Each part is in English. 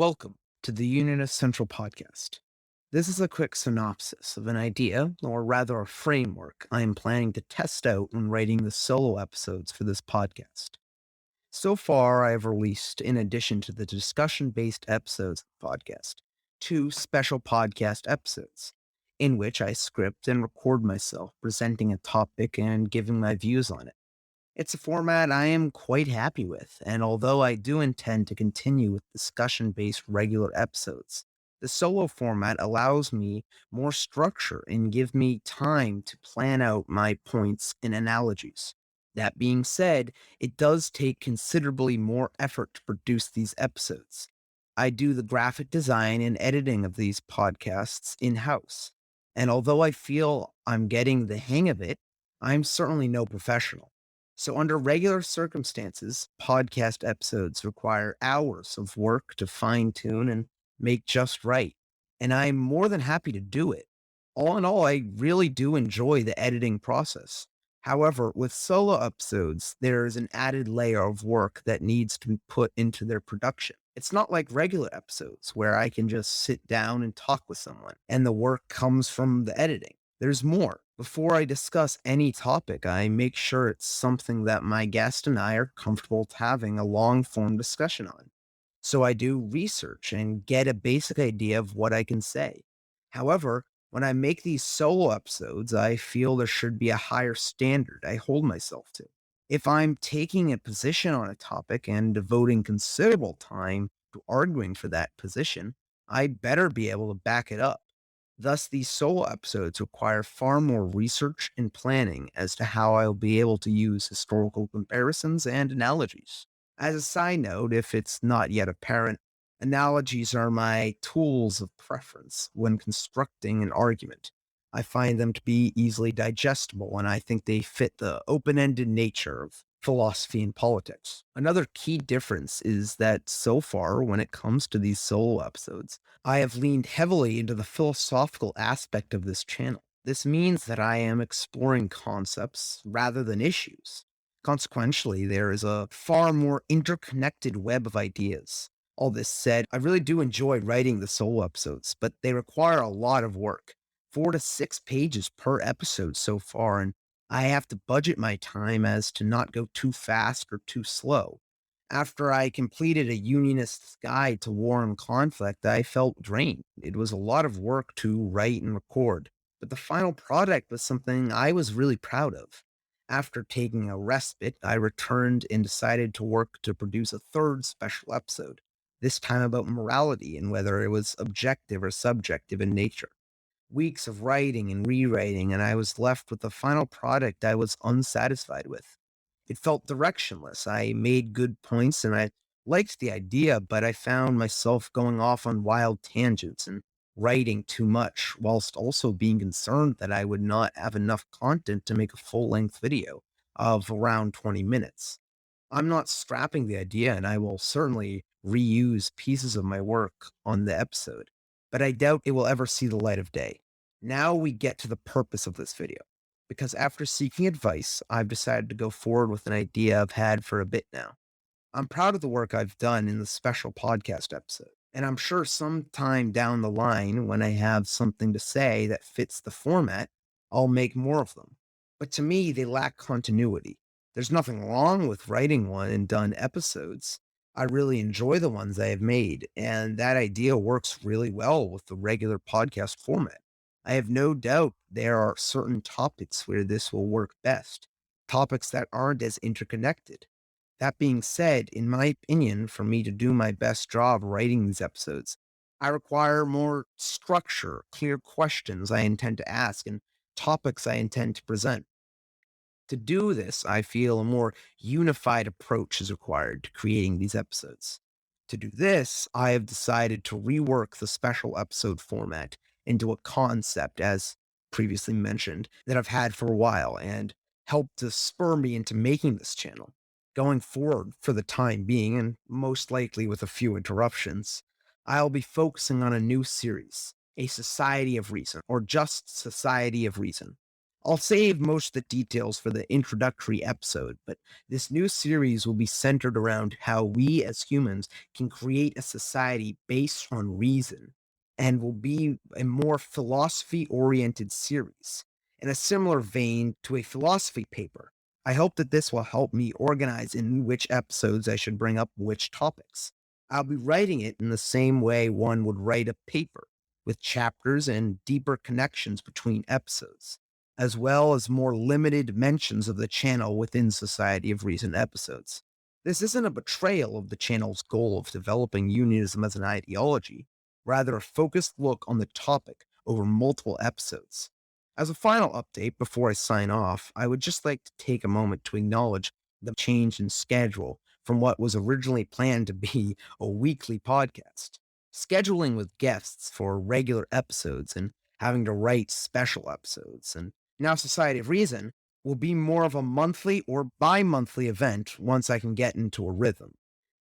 Welcome to the Unionist Central Podcast. This is a quick synopsis of an idea, or rather a framework, I am planning to test out when writing the solo episodes for this podcast. So far, I have released, in addition to the discussion based episodes of the podcast, two special podcast episodes, in which I script and record myself presenting a topic and giving my views on it. It's a format I am quite happy with, and although I do intend to continue with discussion based regular episodes, the solo format allows me more structure and give me time to plan out my points and analogies. That being said, it does take considerably more effort to produce these episodes. I do the graphic design and editing of these podcasts in house, and although I feel I'm getting the hang of it, I'm certainly no professional. So, under regular circumstances, podcast episodes require hours of work to fine tune and make just right. And I'm more than happy to do it. All in all, I really do enjoy the editing process. However, with solo episodes, there is an added layer of work that needs to be put into their production. It's not like regular episodes where I can just sit down and talk with someone and the work comes from the editing. There's more. Before I discuss any topic, I make sure it's something that my guest and I are comfortable with having a long form discussion on. So I do research and get a basic idea of what I can say. However, when I make these solo episodes, I feel there should be a higher standard I hold myself to. If I'm taking a position on a topic and devoting considerable time to arguing for that position, I better be able to back it up. Thus, these solo episodes require far more research and planning as to how I'll be able to use historical comparisons and analogies. As a side note, if it's not yet apparent, analogies are my tools of preference when constructing an argument. I find them to be easily digestible, and I think they fit the open ended nature of philosophy and politics. Another key difference is that so far, when it comes to these solo episodes, I have leaned heavily into the philosophical aspect of this channel. This means that I am exploring concepts rather than issues. Consequently, there is a far more interconnected web of ideas. All this said, I really do enjoy writing the solo episodes, but they require a lot of work. 4 to 6 pages per episode so far, and I have to budget my time as to not go too fast or too slow. After I completed a Unionist's guide to war and conflict, I felt drained. It was a lot of work to write and record, but the final product was something I was really proud of. After taking a respite, I returned and decided to work to produce a third special episode, this time about morality and whether it was objective or subjective in nature. Weeks of writing and rewriting, and I was left with a final product I was unsatisfied with. It felt directionless. I made good points and I liked the idea, but I found myself going off on wild tangents and writing too much, whilst also being concerned that I would not have enough content to make a full length video of around 20 minutes. I'm not scrapping the idea, and I will certainly reuse pieces of my work on the episode, but I doubt it will ever see the light of day. Now we get to the purpose of this video, because after seeking advice, I've decided to go forward with an idea I've had for a bit now. I'm proud of the work I've done in the special podcast episode, and I'm sure sometime down the line, when I have something to say that fits the format, I'll make more of them. But to me, they lack continuity. There's nothing wrong with writing one and done episodes. I really enjoy the ones I have made, and that idea works really well with the regular podcast format. I have no doubt there are certain topics where this will work best, topics that aren't as interconnected. That being said, in my opinion, for me to do my best job writing these episodes, I require more structure, clear questions I intend to ask, and topics I intend to present. To do this, I feel a more unified approach is required to creating these episodes. To do this, I have decided to rework the special episode format into a concept, as previously mentioned, that I've had for a while and helped to spur me into making this channel. Going forward, for the time being, and most likely with a few interruptions, I'll be focusing on a new series, A Society of Reason, or just Society of Reason. I'll save most of the details for the introductory episode, but this new series will be centered around how we as humans can create a society based on reason and will be a more philosophy oriented series in a similar vein to a philosophy paper. I hope that this will help me organize in which episodes I should bring up which topics. I'll be writing it in the same way one would write a paper, with chapters and deeper connections between episodes, as well as more limited mentions of the channel within Society of Reason episodes. This isn't a betrayal of the channel's goal of developing unionism as an ideology, rather a focused look on the topic over multiple episodes. As a final update before I sign off, I would just like to take a moment to acknowledge the change in schedule from what was originally planned to be a weekly podcast. Scheduling with guests for regular episodes and having to write special episodes, and now Society of Reason will be more of a monthly or bi monthly event once I can get into a rhythm.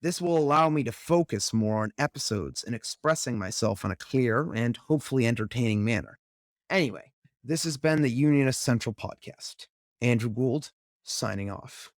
This will allow me to focus more on episodes and expressing myself in a clear and hopefully entertaining manner. Anyway, this has been the Unionist Central Podcast. Andrew Gould, signing off.